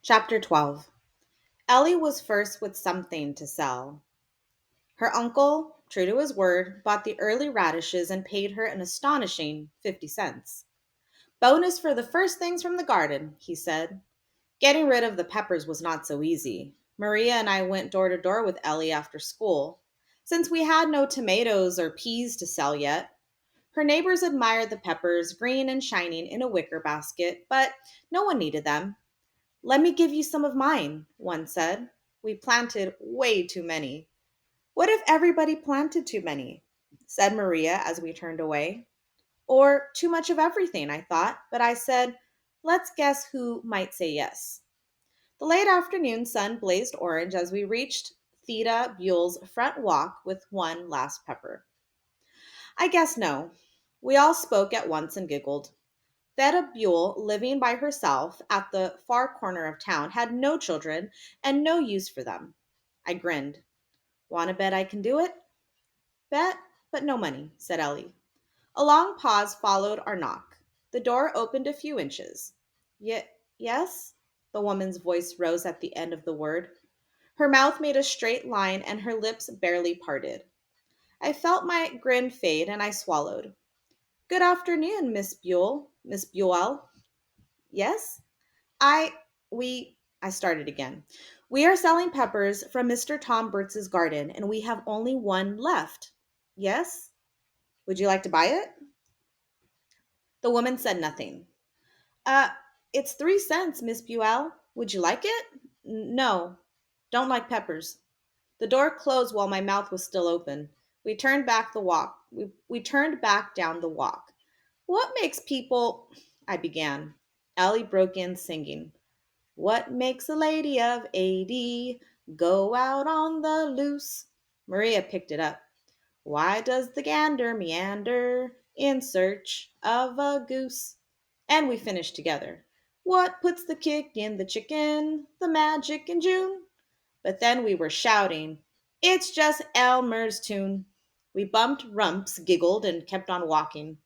Chapter 12. Ellie was first with something to sell. Her uncle, true to his word, bought the early radishes and paid her an astonishing 50 cents. Bonus for the first things from the garden, he said. Getting rid of the peppers was not so easy. Maria and I went door to door with Ellie after school. Since we had no tomatoes or peas to sell yet, her neighbors admired the peppers, green and shining in a wicker basket, but no one needed them. Let me give you some of mine, one said. We planted way too many. What if everybody planted too many? Said Maria as we turned away. Or too much of everything, I thought, but I said, let's guess who might say yes. The late afternoon sun blazed orange as we reached Theda Buell's front walk with one last pepper. I guess no. We all spoke at once and giggled. Theda Buell, living by herself at the far corner of town, had no children and no use for them. I grinned. Want to bet I can do it? Bet, but no money, said Ellie. A long pause followed our knock. The door opened a few inches. Yes? The woman's voice rose at the end of the word. Her mouth made a straight line and her lips barely parted. I felt my grin fade and I swallowed. Good afternoon, Miss Buell. Miss Buell. Yes? I I started again. We are selling peppers from Mr. Tom Burtz's garden, and we have only one left. Yes? Would you like to buy it? The woman said nothing. Uh, it's 3 cents, Miss Buell. Would you like it? No, don't like peppers. The door closed while my mouth was still open. We turned back down the walk. What makes people I began. Ellie broke in singing. What makes a lady of 80 go out on the loose? Maria picked it up. Why does the gander meander in search of a goose? And we finished together. What puts the kick in the chicken? The magic in June? But then we were shouting, It's just Elmer's tune. We bumped rumps, giggled, and kept on walking.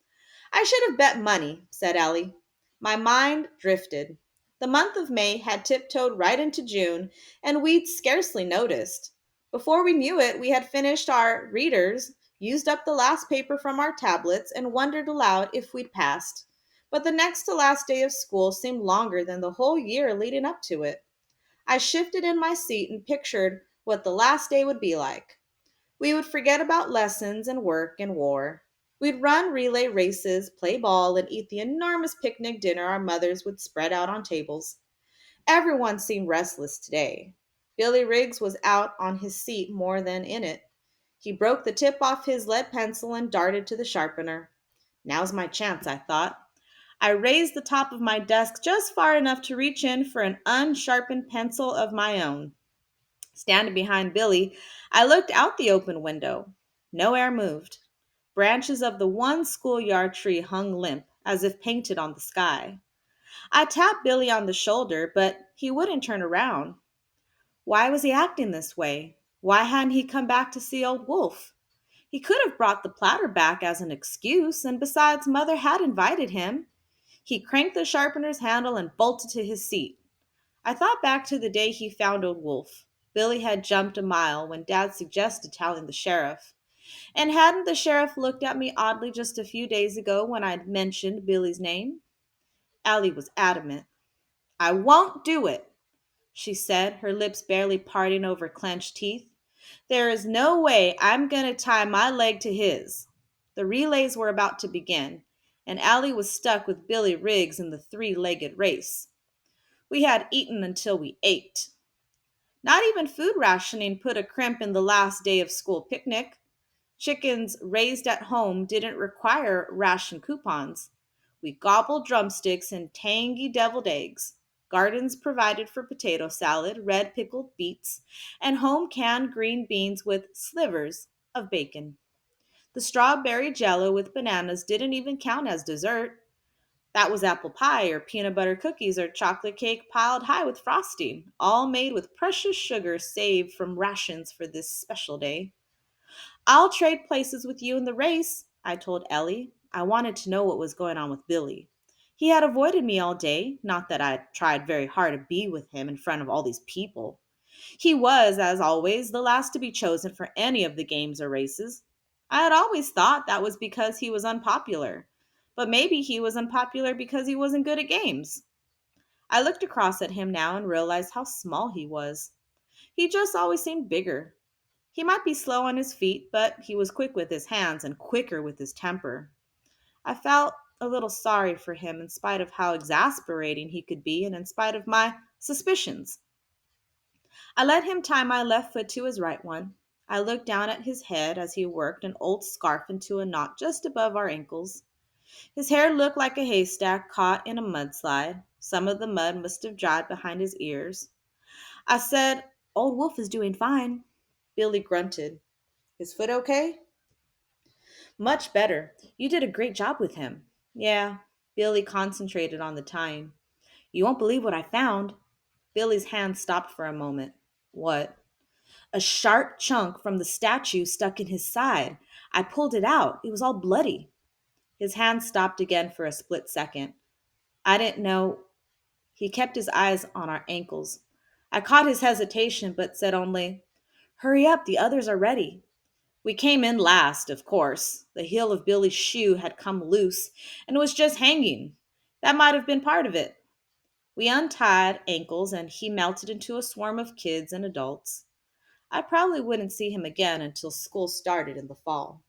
I should have bet money, said Ellie. My mind drifted. The month of May had tiptoed right into June, and we'd scarcely noticed. Before we knew it, we had finished our readers, used up the last paper from our tablets, and wondered aloud if we'd passed. But the next to last day of school seemed longer than the whole year leading up to it. I shifted in my seat and pictured what the last day would be like. We would forget about lessons and work and war. We'd run relay races, play ball, and eat the enormous picnic dinner our mothers would spread out on tables. Everyone seemed restless today. Billy Riggs was out on his seat more than in it. He broke the tip off his lead pencil and darted to the sharpener. Now's my chance, I thought. I raised the top of my desk just far enough to reach in for an unsharpened pencil of my own. Standing behind Billy, I looked out the open window. No air moved. Branches of the one schoolyard tree hung limp, as if painted on the sky. I tapped Billy on the shoulder, but he wouldn't turn around. Why was he acting this way? Why hadn't he come back to see old Wolf? He could have brought the platter back as an excuse, and besides, Mother had invited him. He cranked the sharpener's handle and bolted to his seat. I thought back to the day he found old Wolf. Billy had jumped a mile when Dad suggested telling the sheriff. And hadn't the sheriff looked at me oddly just a few days ago when I'd mentioned Billy's name? Allie was adamant. I won't do it, she said, her lips barely parting over clenched teeth. There is no way I'm going to tie my leg to his. The relays were about to begin, and Allie was stuck with Billy Riggs in the three-legged race. We had eaten until we ached. Not even food rationing put a crimp in the last day of school picnic. Chickens raised at home didn't require ration coupons. We gobbled drumsticks and tangy deviled eggs. Gardens provided for potato salad, red pickled beets, and home canned green beans with slivers of bacon. The strawberry jello with bananas didn't even count as dessert. That was apple pie or peanut butter cookies or chocolate cake piled high with frosting, all made with precious sugar saved from rations for this special day. I'll trade places with you in the race, I told Ellie. I wanted to know what was going on with Billy. He had avoided me all day, not that I tried very hard to be with him in front of all these people. He was, as always, the last to be chosen for any of the games or races. I had always thought that was because he was unpopular, but maybe he was unpopular because he wasn't good at games. I looked across at him now and realized how small he was. He just always seemed bigger. He might be slow on his feet, but he was quick with his hands and quicker with his temper. I felt a little sorry for him in spite of how exasperating he could be and in spite of my suspicions. I let him tie my left foot to his right one. I looked down at his head as he worked an old scarf into a knot just above our ankles. His hair looked like a haystack caught in a mudslide. Some of the mud must have dried behind his ears. I said, "Old Wolf is doing fine." Billy grunted. "His foot okay?" "Much better. You did a great job with him." "Yeah." Billy concentrated on the tying. "You won't believe what I found." Billy's hand stopped for a moment. "What?" "A sharp chunk from the statue stuck in his side. I pulled it out. It was all bloody." His hand stopped again for a split second. I didn't know. He kept his eyes on our ankles. I caught his hesitation, but said only, "Hurry up, the others are ready." We came in last, of course. The heel of Billy's shoe had come loose and was just hanging. That might have been part of it. We untied ankles, and he melted into a swarm of kids and adults. I probably wouldn't see him again until school started in the fall.